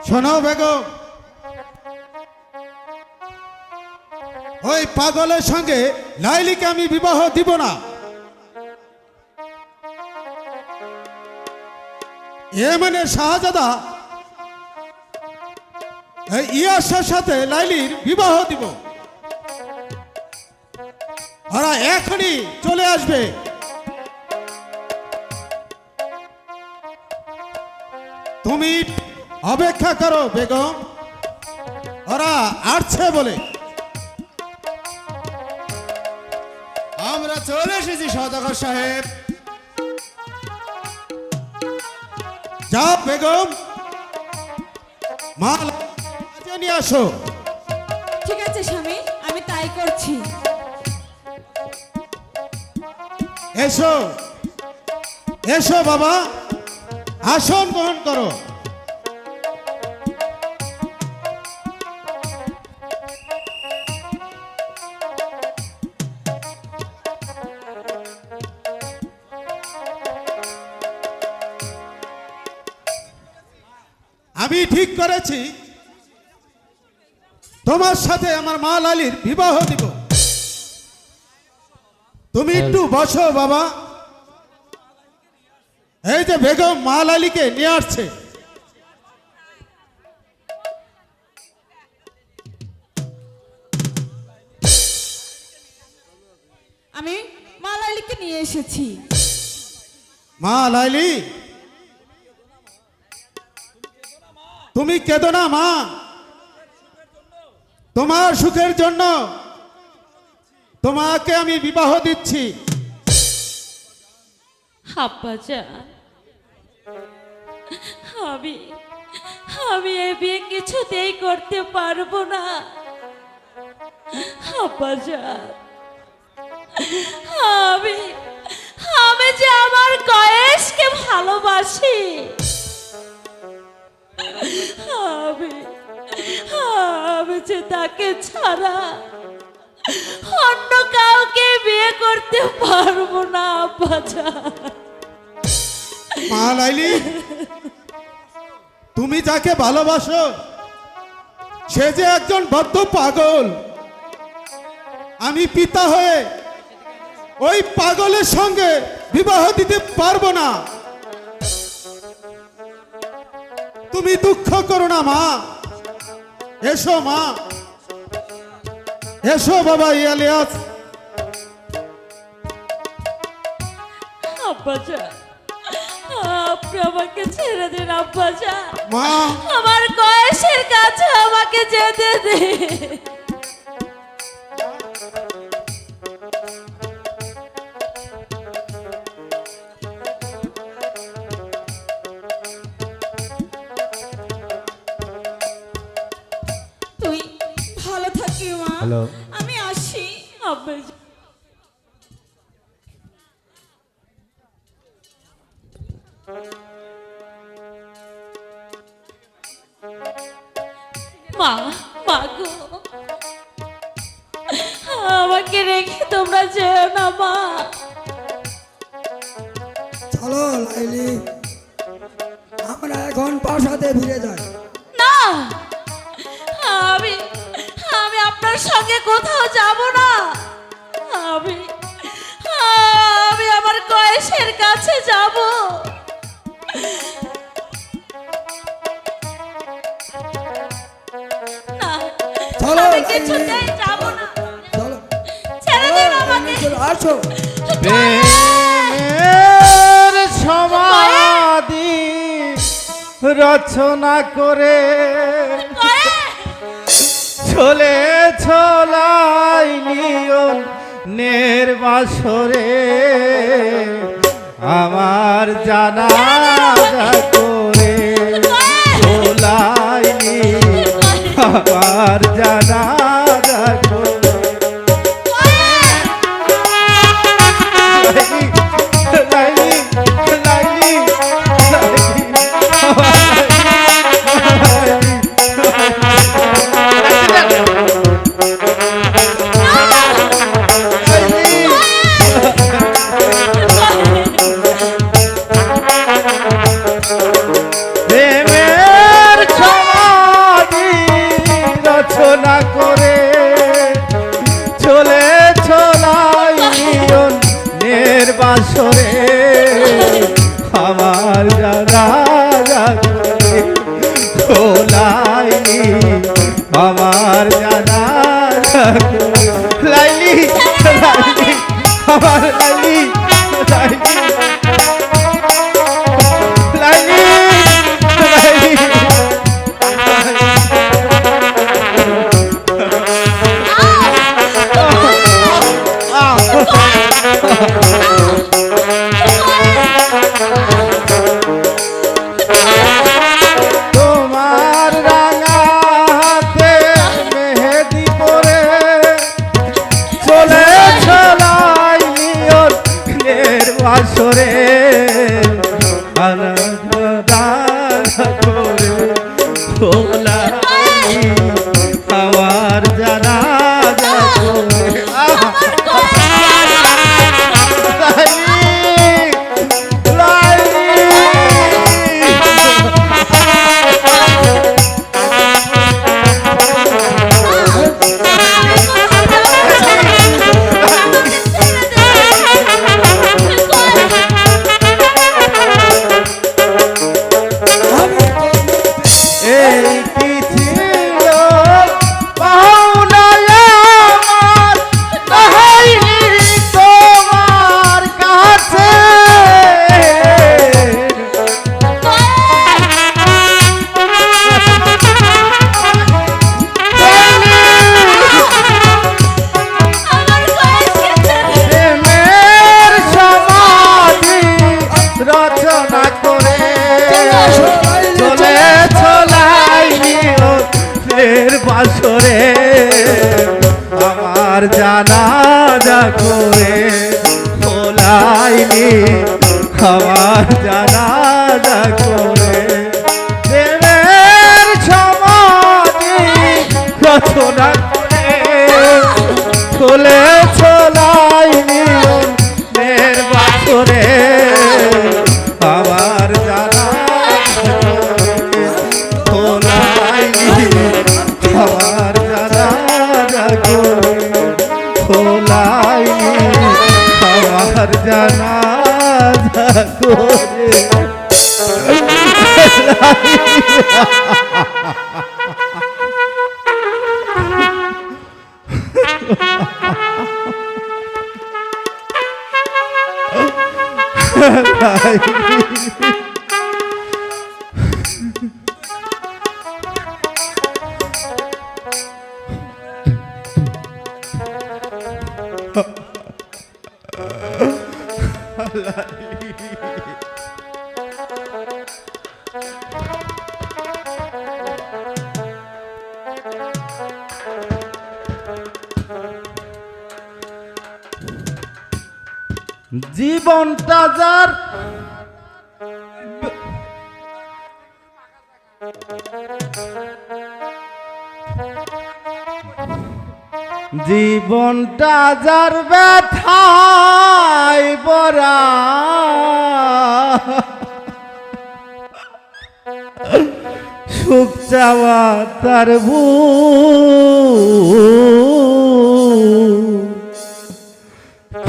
শোনো বেগম, ওই পাগলের সঙ্গে লাইলিকে আমি বিবাহ দিব না। ইয়েমেনের শাহজাদা ইয়াসের সাথে লাইলির বিবাহ দিব। ওরা এখনই চলে আসবে। তুমি অপেক্ষা করো বেগম, ওরা আসছে বলে। আমরা চলে এসেছি সওদাগর সাহেব। যাও বেগম, মাল নিয়ে আসো। ঠিক আছে স্বামী, আমি তাই করছি। এসো এসো বাবা, আসন গ্রহণ করো। আমি ঠিক করেছি তোমার সাথে আমার মা লালির বিবাহ দিব। তুমি একটু বসো বাবা। এই যে বেগম মা লালিকে নিয়ে আসছে। আমি মালালিকে নিয়ে এসেছি। মা লালি, তুমি কেঁদো না মা, তোমার সুখের জন্য তোমাকে আমি বিবাহ দিচ্ছি। আব্বাজান, আমি আমি এই বিয়ে কিছুতেই করতে পারবো না। আব্বাজান, আমি আমি যে আমার কয়েসকে ভালোবাসি। আমি আমি যে তাকে ছাড়া অন্য কাউকে বিয়ে করতে পারবো না আব্বাজান। মা লাইলি, তুমি যাকে ভালোবাসো সে যে একজন বদ্ধ পাগল। আমি পিতা হয়ে ওই পাগলের সঙ্গে বিবাহ দিতে পারবো না। তুমি দুঃখ করো না মা। এসো মা, এসো বাবা ইলিয়াস। আব্বাজান, আপনি আমাকে ছেড়ে দিন আব্বাজান। মা, আমার কয়েসের কাছে আমাকে যেতে দে। তুই ভালো থাকি মা। হ্যালো। আমি আসি। আব্বাজান, মা মা গো, আমাকে রেখে তোমরা যেও না মা। চলো লাইলি, আমরা এখন প্রাসাদে ফিরে যাই। না, আমি আমি আপনার সঙ্গে কোথাও যাব না। আমি আমি আমার কয়েসের কাছে যাব। না, চলো আমি লাইলি, কিছুতেই যাব না। চলো ছেড়ে দিন আমাকে। চলো, আসো। প্রেমের সমাধি রচনা করে চলে ছলাইলিয়ন নির্বাসরে আমার জানা করে চলাইলি আমার জানা করে। লাইলি, লাইলি, লাইলি, রচনা করে চলে চলাইনের বাসরে আমার যারা করে খোলাইনি আমার জানা লাইলি লাইলি আমার লাইলি লাইলি লাইলি লাইলি তোমার রাঙা হাতে মেহেদি পরে চলে চলাই নিয়নের বাসরে করে খোলাই আমার জানা করে এই পৃথিবীর পাওনায় আমার তাহাইনি তোমার কাছে প্রেমের সমাধি রচনা করে চলে চলাইনি ওর বাসরে আমার জানা করে খোলাইনি আমার জানা করে প্রেমের সমাধি রচনা করে চলে চলাইনি ওর বাসরে আমার জানা আমার জানা করে খোলাই আমার জানা করে জীবনটা যার জীবনটা যার ব্যথায় বরা সুখ চাওয়া তার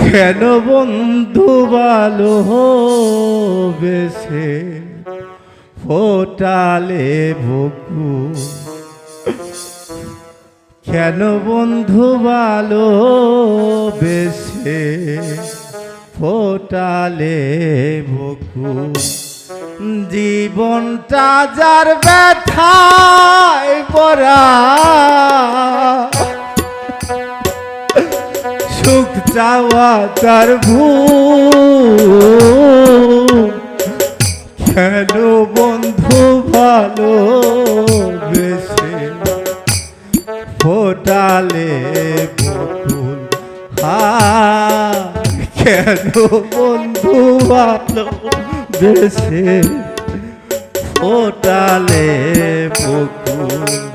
কেন বন্ধু ভালো বেশে ফোটালে বুকু কেন বন্ধু ভালো বেশে ফোটালে বুকু জীবনটা যার ব্যথায় পড়া সুখ চাওয়া তার কেন বন্ধু ভালো বেশে ফোটালে বকুল কেন বন্ধু ভালো বেশে ফোটালে বকুল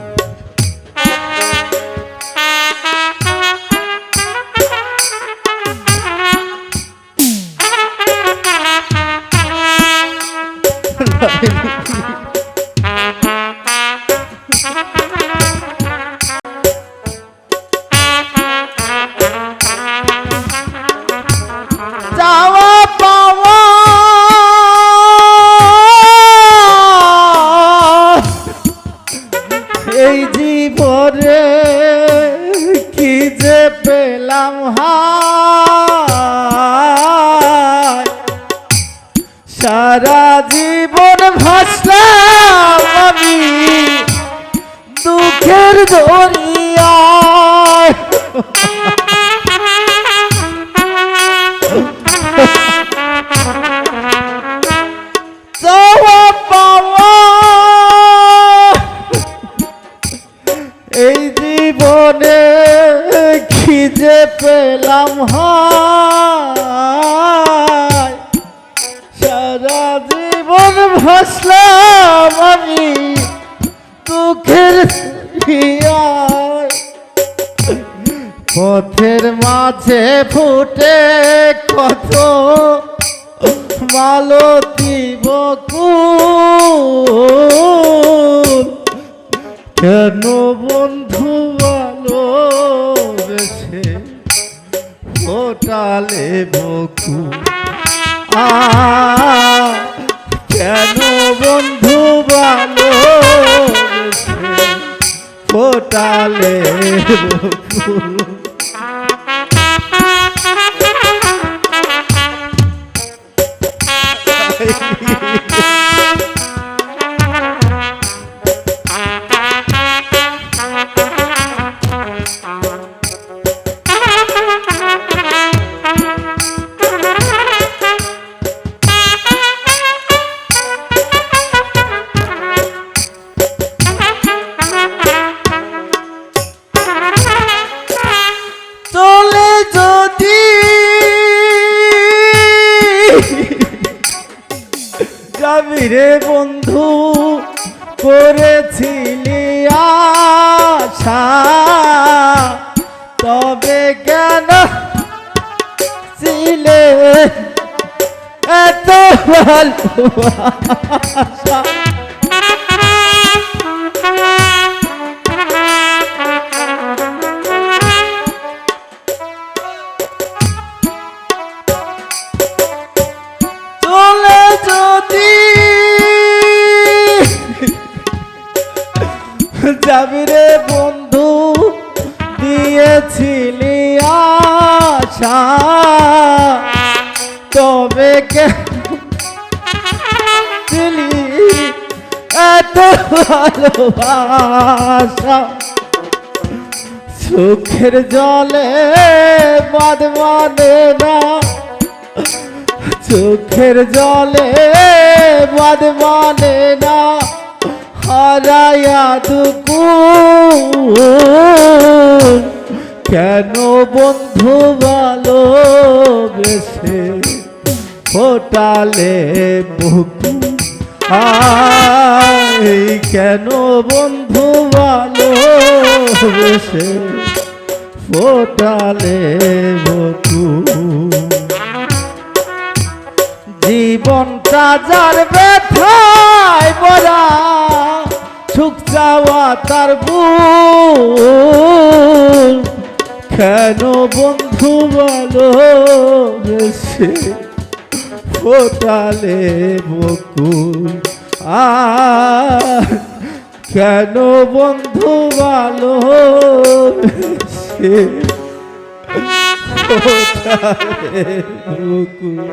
দরিয়ায় চাওয়া পাওয়া এই জীবনে খিদে পেলাম হায় সারা জীবন ভাসলাম আমি দুঃখের হিয়ায় পথের মাঝে ফুটে কত মালতী বকুল কেন বন্ধু ভালোবেসে ফোটালে বকুল কেন বন্ধু ভালোবেসে ফোটালে বকুল চলে যদি যাবি রে বন্ধু করেছিলি আশা তবে কেন ছিলে এত ভালোবাসা চলে যদি যাবি রে বন্ধু দিয়েছিলি আশা তবে কেলি এত ভালোবাসা সুখের জলে বাদ মানে না চোখের জলে বাদ মানে না হারায়া দুকুল কেন বন্ধু ভালোবেসে ফোটালে বুকুল কেন বন্ধু ভালোবেসে ফোটালে বুকুল জীবনটা যার ব্যথায় বরা সুখ চাওয়া তার ভুল কেন বন্ধু ভালোবেসে ফোটালে বকুল কেন বন্ধু ভালোবেসে ফোটালে বকুল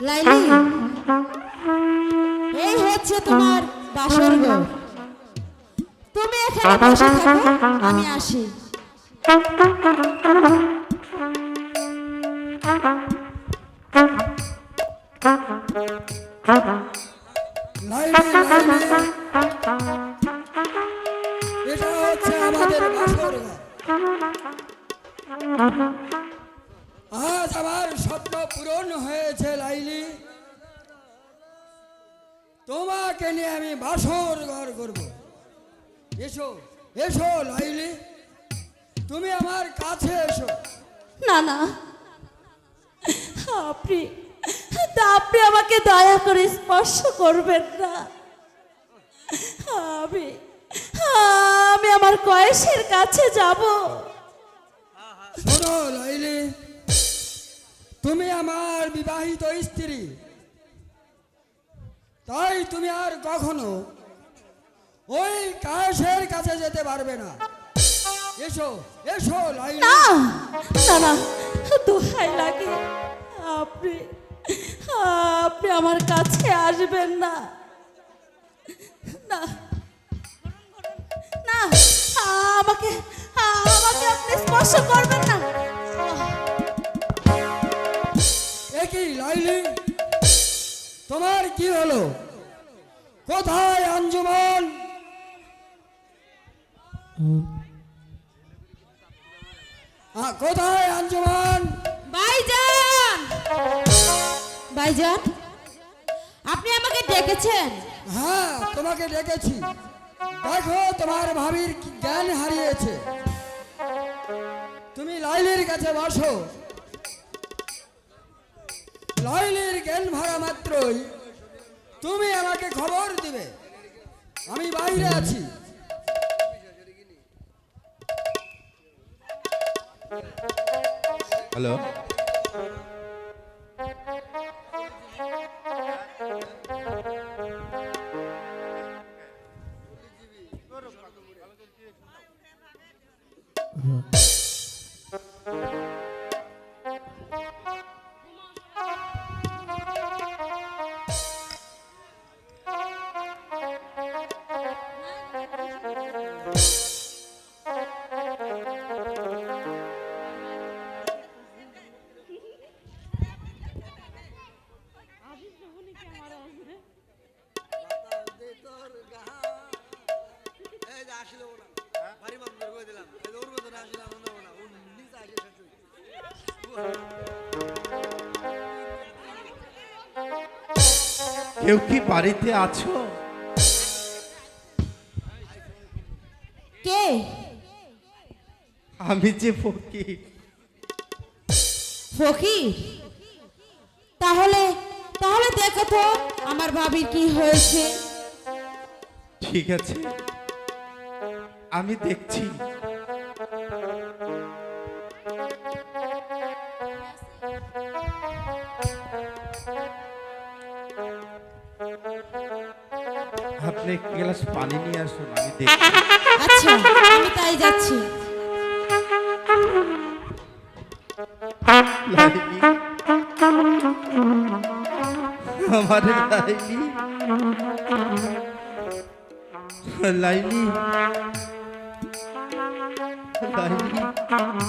লাইলি, এই হচ্ছে তোমার বাসর ঘর। তুমি এখানে বসে থাকো, আমি আসি। লাইলি, এটা হচ্ছে আমাদের বাসর ঘর। আজ আমার স্বপ্ন পূরণ হয়েছে লাইলি, তোমাকে নিয়ে আমি বাসর ঘর করব। এসো এসো লাইলি, তুমি আমার কাছে এসো। না না, আপনি আপনি আমাকে দয়া করে স্পর্শ করবেন না। আমি আমার কয়েসের কাছে যাব। শোনো লাইলি, তুমি আমার বিবাহিত স্ত্রী, তাই তুমি আর কখনো ওই কায়েসের কাছে যেতে পারবে না। এসো এসো লাইলি। না না না, দোহাই লাগে, আপনি আপনি আমার কাছে আসবেন না। না না, আমাকে আমাকে আপনি স্পর্শ করবেন না। একই লাইলি, তোমার কি হলো? কোথায় আঞ্জুমান? কোথায় আঞ্জুমান? ভাইজান, ভাইজান, আপনি আমাকে ডেকেছেন? হ্যাঁ, তোমাকে ডেকেছি। দেখো, তোমার ভাবির জ্ঞান হারিয়েছে। তুমি লাইলির কাছে বসো। লাইলির জ্ঞান ভাড়া মাত্রই তুমি আমাকে খবর দিবে। আমি বাইরে আছি। হ্যালো, কেউ কি বাড়িতে আছো? কে? আমি যে ফকির। ফকির? তাহলে তাহলে দেখো তো আমার ভাবির কি হয়েছে। ঠিক আছে, আমি দেখছি। আপনি এক গ্লাস পানি নিয়ে আসুন, আমি দেখছি। আচ্ছা, আমি তাই যাচ্ছি। লাইলি, আমার লাইলি, লাইলি, লাইলি।